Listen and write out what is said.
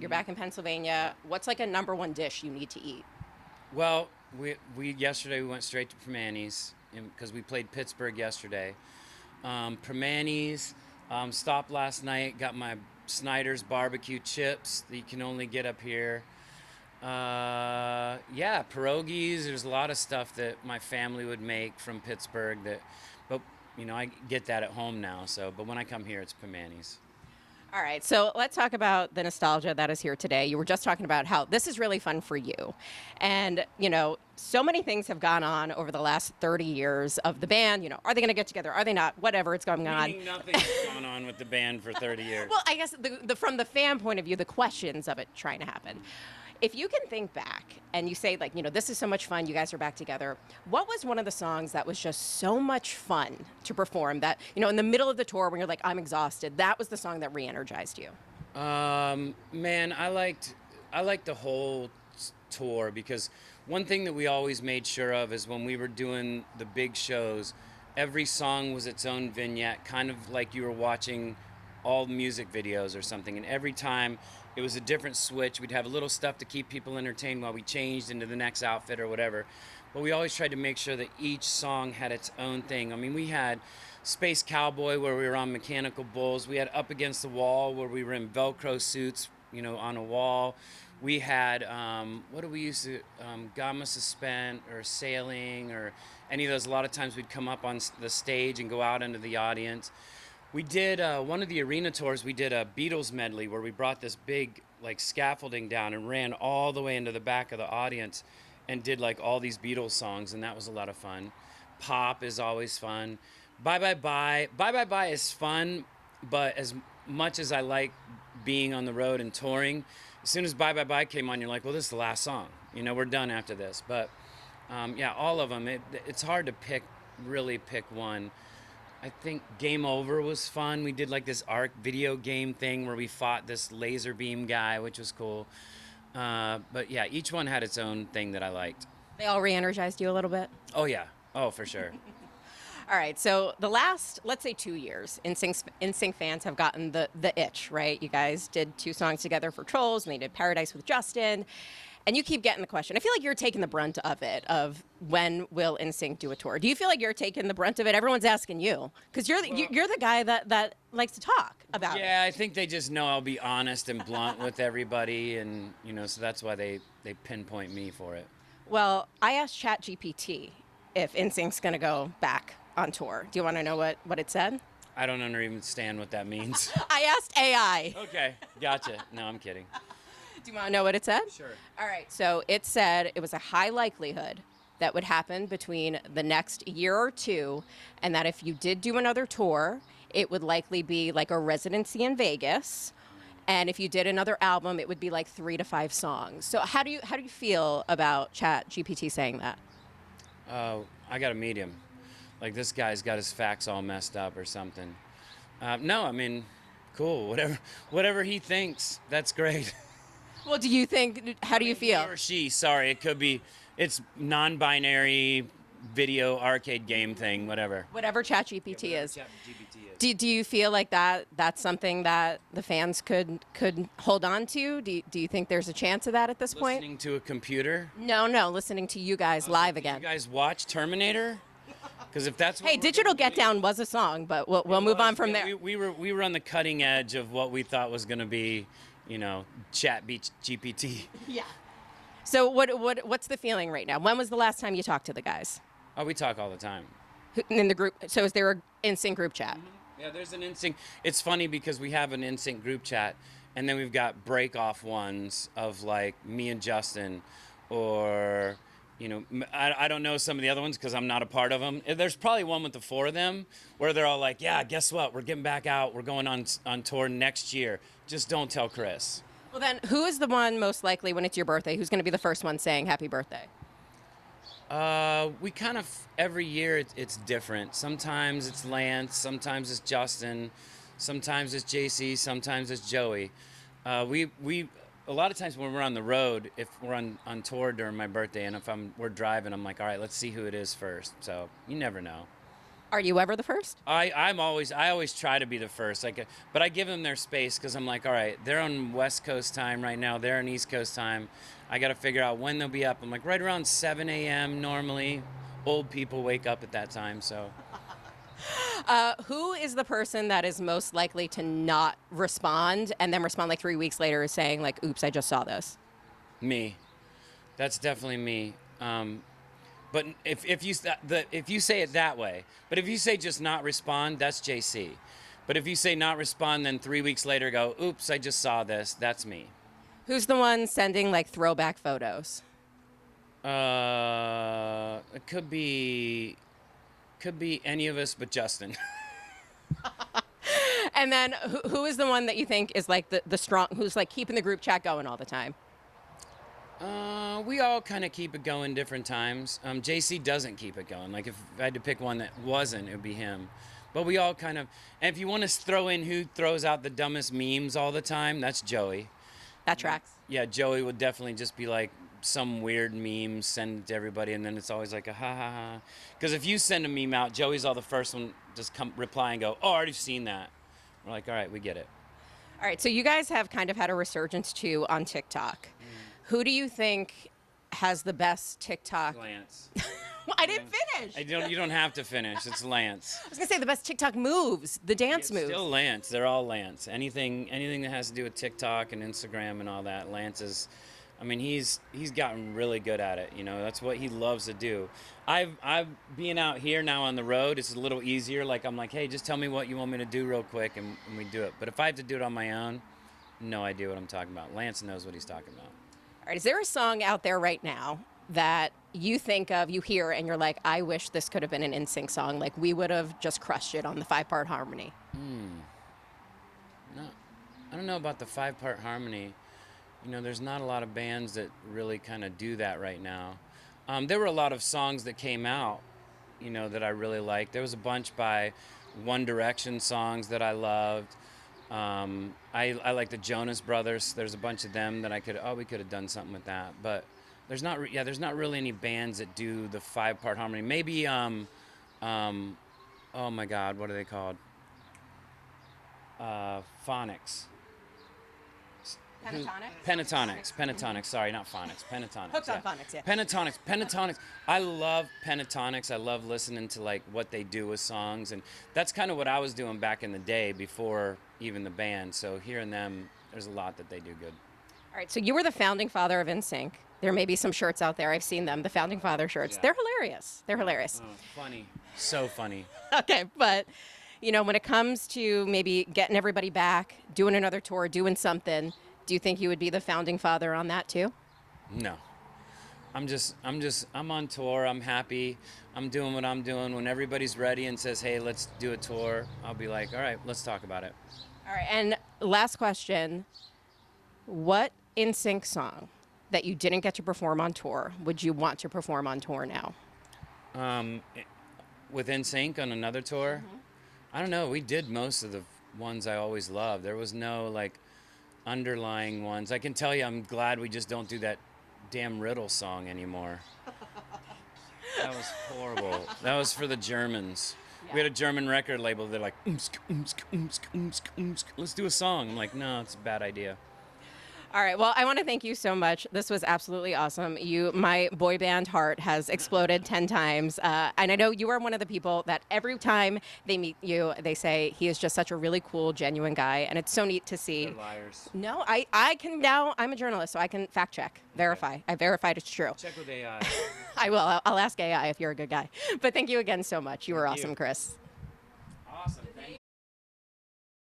You're back in Pennsylvania. What's like a #1 dish you need to eat? Well, we yesterday we went straight to Permanis because we played Pittsburgh yesterday. Permanis, stopped last night, got my Snyder's barbecue chips that you can only get up here. Yeah, pierogies. There's a lot of stuff that my family would make from Pittsburgh but I get that at home now. So, but when I come here, it's Permanis. All right, so let's talk about the nostalgia that is here today. You were just talking about how this is really fun for you. And, so many things have gone on over the last 30 years of the band. Are they going to get together? Are they not? Whatever, it's going on. Meaning nothing's gone on with the band for 30 years. Well, I guess from the fan point of view, the questions of it trying to happen. If you can think back and you say, this is so much fun, you guys are back together, what was one of the songs that was just so much fun to perform that, in the middle of the tour when you're like, I'm exhausted, that was the song that re-energized you? Man, I liked the whole tour because one thing that we always made sure of is when we were doing the big shows, every song was its own vignette, kind of like you were watching all music videos or something, and every time it was a different switch. We'd have a little stuff to keep people entertained while we changed into the next outfit or whatever, but we always tried to make sure that each song had its own thing. I mean, we had Space Cowboy where we were on mechanical bulls. We had Up Against the Wall where we were in Velcro suits, on a wall. We had what do we use to gamma suspend or sailing or any of those. A lot of times we'd come up on the stage and go out into the audience. We did one of the arena tours. We did a Beatles medley where we brought this big scaffolding down and ran all the way into the back of the audience and did all these Beatles songs, and that was a lot of fun. Pop is always fun. Bye Bye Bye. Bye Bye Bye is fun, but as much as I like being on the road and touring, as soon as Bye Bye Bye came on, you're like, well, this is the last song. We're done after this. But yeah, all of them. It's hard to really pick one. I think Game Over was fun. We did this ARC video game thing where we fought this laser beam guy, which was cool. But yeah, each one had its own thing that I liked. They all re-energized you a little bit? Oh yeah. Oh, for sure. All right, so the last, let's say 2 years, NSYNC fans have gotten the itch, right? You guys did 2 songs together for Trolls, and they did Paradise with Justin. And you keep getting the question. I feel like you're taking the brunt of it, of when will NSYNC do a tour? Do you feel like you're taking the brunt of it? Everyone's asking you, because you're the guy that likes to talk about it. Yeah, I think they just know I'll be honest and blunt with everybody, and so that's why they pinpoint me for it. Well, I asked ChatGPT if NSYNC's going to go back on tour. Do you want to know what it said? I don't understand what that means. I asked AI. Okay, gotcha. No, I'm kidding. Do you want to know what it said? Sure. All right. So it said it was a high likelihood that would happen between the next year or two, and that if you did do another tour, it would likely be a residency in Vegas. And if you did another album, it would be 3 to 5 songs. So how do you feel about ChatGPT saying that? I got to meet him. This guy's got his facts all messed up or something. No, I mean, cool. Whatever he thinks, that's great. Well, do you think? How do you feel? He or she? Sorry, it could be. It's non-binary video arcade game thing. Whatever. Whatever ChatGPT is. ChatGPT is. Do you feel like that's something that the fans could hold on to? Do you think there's a chance of that at this point? Listening to a computer? No, listening to you guys live again. You guys watch Terminator? Because if that's what hey, Digital Get Down was a song, but we'll move on from there. We were on the cutting edge of what we thought was going to be, Chat beats GPT. Yeah. So what's the feeling right now? When was the last time you talked to the guys? Oh, we talk all the time. In the group. So is there an NSYNC group chat? Mm-hmm. Yeah, there's an NSYNC. It's funny because we have an NSYNC group chat, and then we've got break-off ones of me and Justin, or I don't know some of the other ones because I'm not a part of them. There's probably one with the 4 of them where they're all like, yeah, guess what? We're getting back out. We're going on tour next year. Just don't tell Chris. Well, then, who is the one most likely when it's your birthday? Who's going to be the first one saying happy birthday? We kind of, every year it's different. Sometimes it's Lance, sometimes it's Justin, sometimes it's JC, sometimes it's Joey. A lot of times when we're on the road, if we're on tour during my birthday, and if we're driving, I'm like, all right, let's see who it is first. So you never know. Are you ever the first? I always try to be the first, like, but I give them their space because I'm like, all right, they're on West Coast time right now, they're on East Coast time. I got to figure out when they'll be up. I'm like right around 7 a.m. normally. Old people wake up at that time, so. Who is the person that is most likely to not respond and then respond like 3 weeks later saying like, oops, I just saw this? Me. That's definitely me. But if you say it that way, but if you say just not respond, that's JC. But if you say not respond, then 3 weeks later go, oops, I just saw this, that's me. Who's the one sending like throwback photos? It could be any of us but Justin. And then who is the one that you think is like the strong, who's like keeping the group chat going all the time? We all kind of keep it going different times. JC doesn't keep it going. Like if I had to pick one that wasn't, it would be him. But we all kind of, and if you want to throw in who throws out the dumbest memes all the time, that's Joey. That tracks. Yeah, Joey would definitely just be like some weird meme, send it to everybody, and then it's always like a ha ha ha. Because if you send a meme out, Joey's all the first one just come reply and go, oh, I already seen that. We're like, all right, we get it. All right, so you guys have kind of had a resurgence too on TikTok. Who do you think has the best TikTok? Lance. I didn't finish. You don't have to finish. It's Lance. I was gonna say the best TikTok moves, the dance moves. Still Lance. They're all Lance. Anything that has to do with TikTok and Instagram and all that, Lance is. I mean, he's gotten really good at it. You know, that's what he loves to do. I've being out here now on the road, it's a little easier. Like I'm like, hey, just tell me what you want me to do real quick, and we do it. But if I have to do it on my own, no idea what I'm talking about. Lance knows what he's talking about. All right, is there a song out there right now that you think of, you hear, and you're like, I wish this could have been an NSYNC song. Like, we would have just crushed it on the 5-part harmony. No, I don't know about the 5-part harmony. You know, there's not a lot of bands that really kind of do that right now. There were a lot of songs that came out, you know, that I really liked. There was a bunch by One Direction songs that I loved. I like the Jonas Brothers. There's a bunch of them that we could have done something with that. But there's not really any bands that do the 5-part harmony. Maybe, oh my God, what are they called? Phonics. Pentatonics. Sorry, not phonics. Pentatonics. Hooked on phonics, yeah. Pentatonics. I love Pentatonics. I love listening to like what they do with songs, and that's kind of what I was doing back in the day before even the band. So hearing them, there's a lot that they do good. All right, so you were the founding father of NSYNC. There may be some shirts out there. I've seen them, the founding father shirts. Yeah. They're hilarious. Oh, funny. So funny. Okay, but you know, when it comes to maybe getting everybody back, doing another tour, doing something, do you think you would be the founding father on that too? No. I'm on tour. I'm happy. I'm doing what I'm doing. When everybody's ready and says, hey, let's do a tour, I'll be like, all right, let's talk about it. All right, and last question. What NSYNC song that you didn't get to perform on tour would you want to perform on tour now? With NSYNC on another tour? Mm-hmm. I don't know. We did most of the ones I always loved. There was no, like, underlying ones. I can tell you I'm glad we just don't do that damn Riddle song anymore. That was horrible. That was for the Germans. Yeah. We had a German record label. They're like, let's do a song. I'm like, no, it's a bad idea. All right. Well, I want to thank you so much. This was absolutely awesome. My boy band heart has exploded 10 times. And I know you are one of the people that every time they meet you, they say he is just such a really cool, genuine guy. And it's so neat to see. They're liars. No, I can now. I'm a journalist, so I can fact check, verify. Okay. I verified it's true. Check with AI. I will. I'll ask AI if you're a good guy. But thank you again so much. You were awesome, Chris.